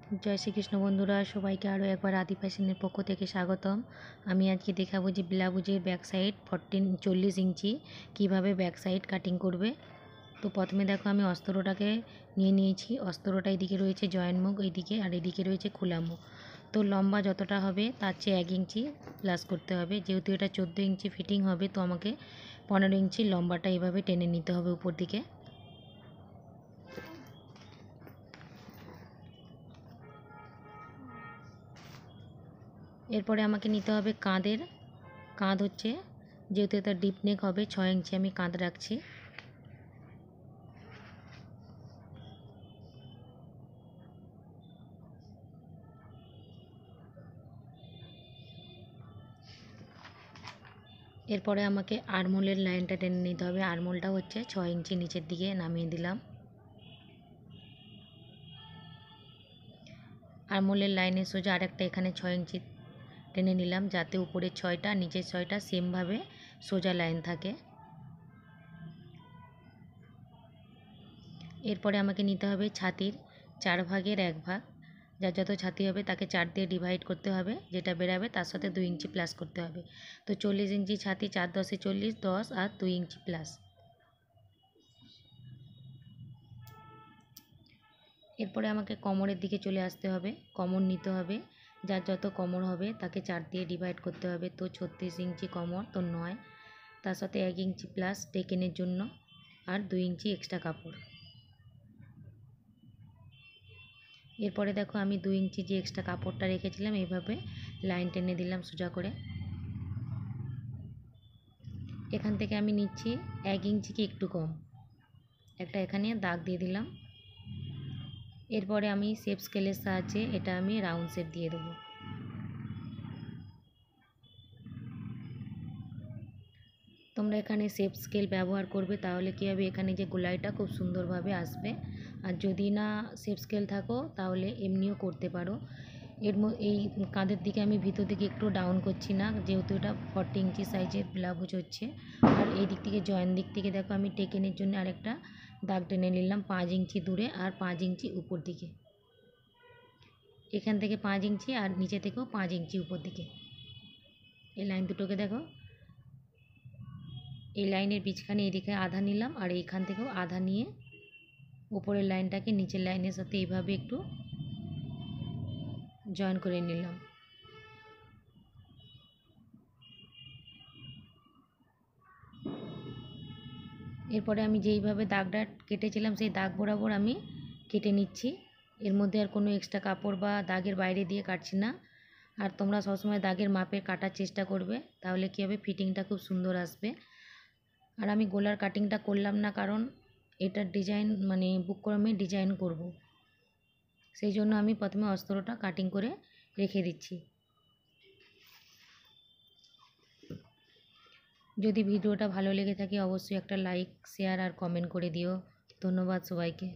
জয় শ্রীকৃষ্ণ বন্ধুরা, সবাইকে আরও একবার আদি ফ্যাশনের পক্ষ থেকে স্বাগতম। আমি আজকে দেখাবো যে ব্লাউজের ব্যাক সাইড 40 ইঞ্চি কীভাবে ব্যাক সাইড কাটিং করবে। তো প্রথমে দেখো আমি অস্ত্রটাকে নিয়ে নিয়েছি। অস্ত্রটা এদিকে রয়েছে জয়েন্ট মুখ এইদিকে, আর এদিকে রয়েছে খোলা মুখ। তো লম্বা যতটা হবে তার চেয়ে 1 ইঞ্চি প্লাস করতে হবে। যেহেতু এটা 14 ইঞ্চি ফিটিং হবে, তো আমাকে 15 ইঞ্চি লম্বাটা এইভাবে টেনে নিতে হবে উপর দিকে। এরপরে আমাকে নিতে হবে কাঁধ হচ্ছে, যেহেতু এটা ডিপ নেক হবে 6 ইঞ্চি আমি কাঁধ রাখছি। এরপরে আমাকে আরমোলের লাইনটা টেনে নিতে হবে। আরমোলটা হচ্ছে 6 ইঞ্চি নিচের দিকে নামিয়ে দিলাম। আরমোলের লাইনের সোজা আরেকটা এখানে 6 ইঞ্চি টেনে নিলাম, যাতে উপরের 6টা নিচের 6টা সেমভাবে সোজা লাইন থাকে। এরপরে আমাকে নিতে হবে ছাতির 4 ভাগের 1 ভাগ। যার যত ছাতি হবে তাকে 4 দিয়ে ডিভাইড করতে হবে, যেটা বেরাবে তার সাথে 2 ইঞ্চি প্লাস করতে হবে। তো 40 ইঞ্চি ছাতি, 4 10 40, 10 আর 2 ইঞ্চি প্লাস। এরপরে আমাকে কোমরের দিকে চলে আসতে হবে। কোমর নিতে হবে, যার যত কোমর হবে তাকে 4 দিয়ে ডিভাইড করতে হবে। তো 36 ইঞ্চি কোমর, তো 9, তার সাথে 1 ইঞ্চি প্লাস টেকেনের জন্য আর 2 ইঞ্চি এক্সট্রা কাপড়। এরপরে দেখো আমি 2 ইঞ্চি যে এক্সট্রা কাপড়টা রেখেছিলাম এইভাবে লাইন টেনে দিলাম সোজা করে। এখান থেকে আমি নিচ্ছি 1 ইঞ্চি কি একটু কম, একটা এখানে দাগ দিয়ে দিলাম। এরপরে আমি শেপ স্কেলের সাহায্যে এটা আমি রাউন্ড শেপ দিয়ে দেবো। তোমরা এখানে শেপ স্কেল ব্যবহার করবে, তাহলে কী হবে, এখানে যে গোলাইটা খুব সুন্দরভাবে আসবে। আর যদি না শেপ স্কেল থাকো তাহলে এমনিও করতে পারো। এই কাঁধের দিকে আমি ভিতর দিকে একটু ডাউন করছি না, যেহেতু এটা 40 ইঞ্চি সাইজের ব্লাউজ হচ্ছে। আর এই দিক থেকে জয়েন্ট দিক থেকে দেখো আমি টেকেনের জন্য আরেকটা দাগ টেনে নিলাম 5 ইঞ্চি দূরে আর 5 ইঞ্চি উপর দিকে। এখান থেকে 5 ইঞ্চি আর নিচে থেকেও 5 ইঞ্চি উপর দিকে। এই লাইন দুটোকে দেখো, এই লাইনের বীজখানে এদিকে আধা নিলাম আর এইখান থেকেও আধা নিয়ে উপরের লাইনটাকে নিচের লাইনের সাথে এইভাবে একটু জয়েন করে নিলাম। এরপরে আমি যেইভাবে দাগটা কেটেছিলাম সেই দাগ বরাবর আমি কেটে নিচ্ছি। এর মধ্যে আর কোনো এক্সট্রা কাপড় বা দাগের বাইরে দিয়ে কাটছি না। আর তোমরা সবসময় দাগের মাপে কাটার চেষ্টা করবে, তাহলে কী হবে, ফিটিংটা খুব সুন্দর আসবে। আর আমি গলার কাটিংটা করলাম না, কারণ এটার ডিজাইন মানে বুকরমে ডিজাইন করব, সেই জন্য আমি প্রথমে অস্ত্রটা কাটিং করে রেখে দিচ্ছি। যদি ভিডিওটা ভালো লেগে থাকে অবশ্যই একটা লাইক, শেয়ার আর কমেন্ট করে দিও। ধন্যবাদ সবাইকে।